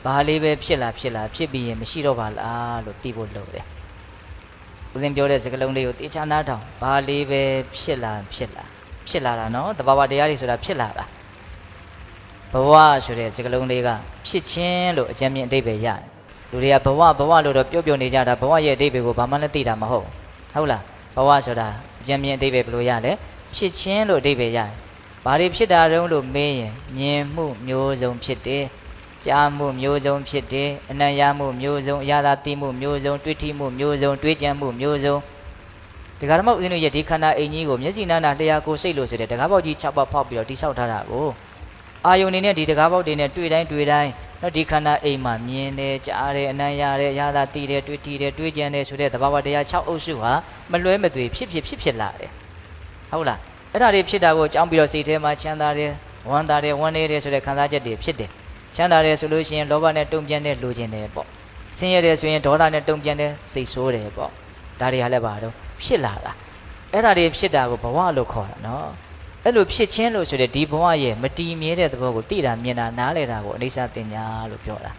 ဘာလေးပဲဖြစ်လာဖြစ်ပြီးရင်မရှိတော့ပါလားလို့သိဖို့လိုတယ်ဦးဇင်းပြောတဲ့စကားလုံးလေးကိုတေချာနားထောင်ဘာလေးပဲဖြစ်လာတာနော်တဘာဝတရားတွေဆိုတာဖြစ်လာတာဘဝဆိုတဲ့စကားလုံးလေးကဖြစ်ခြင်းလို့အကျဉ်းမြင့်အဓိပ္ပာယ်ရတယ်လူတွေကဘဝလို့တော့ပြောနေကြတာဘဝရဲ့အဓိပ္ပာယ်ကိုဘာမှလည်းသိတာမဟုတ်လားဘဝဆိုတာအကျဉ်းမြင့်အဓိပ္ပာယ်ဘယ်လိုရလဲဖြစ်ခြင်းလို့အဓိပ္ပာယ်ရတယ်ဘာတွေဖြစ်တာတုံးလို့မေးရင်မြင်မှုမျိုးစုံဖြစ်တယ်ကြားမှုမျိုးစုံဖြစ်တယ်အနံ့ရမှုမျိုးစုံအရာသာသိမှုမျိုးစုံတွေ့ထိမှုမျိုးစုံတွေးကြံမှုမျိုးစုံဒီကရမဦးဇင်းတို့ရဲ့ဒီခန္ဓာအိမ်ကြီးကိုမျက်စိနာနာတရားကိုစိတ်လို့ဆိုတဲ့တကားပေါက်ကြီး6ပေါက်ဖောက်ပြီးတော့တိဆောက်ထားတာကိုအာယုန်နေနဲ့ဒီတကားပေါက်တွေနဲ့တွေ့တိုင်းတော့ဒီခန္ဓာအိမ်မှာမြင်တယ်ကြားတယ်အနံ့ရတယ်အရာသာသိတယ်တွေ့ထိတယ်တွေးကြံတယ်ဆိုတဲ့သဘာဝတရား6အုပ်စုဟာမလွဲမသွေဖြစ်လာတယ်ဟုတ်လားအဲ့ဒါတွေဖြစ်တာကိုအကြောင်းပြီးတော့စိတ်ထဲမှာချမ်းသာတယ်ဝမ်းသာတယ်ဝမ်းနေတယ်ဆိုတဲ့ခံစားချက်တွေဖြစ်တယ်ချမ်းသာတယ်ဆိုလို့ရှိရင်လောဘနဲ့တုံ့ပြန်တဲ့လိုချင်တယ်ပေါ့ဆင်းရဲတယ်ဆိုရင်ဒေါသနဲ့တုံ့ပြန်တဲ့စိတ်ဆိုးတယ်ပေါ့ဒါတွေဟာလည်းပါတော့ဖြစ်လာတာအဲ့ဒါတွေဖြစ်တာကိုဘဝလို့ခေါ်တာနော်အဲ့လိုဖြစ်ချင်းလို့ဆိုတဲ့ဒီဘဝရဲ့မတည်မြဲတဲ့သဘောကိုသိတာမြင်တာနားလည်တာကိုအနိစ္စတင်ညာလို့ပြောတာ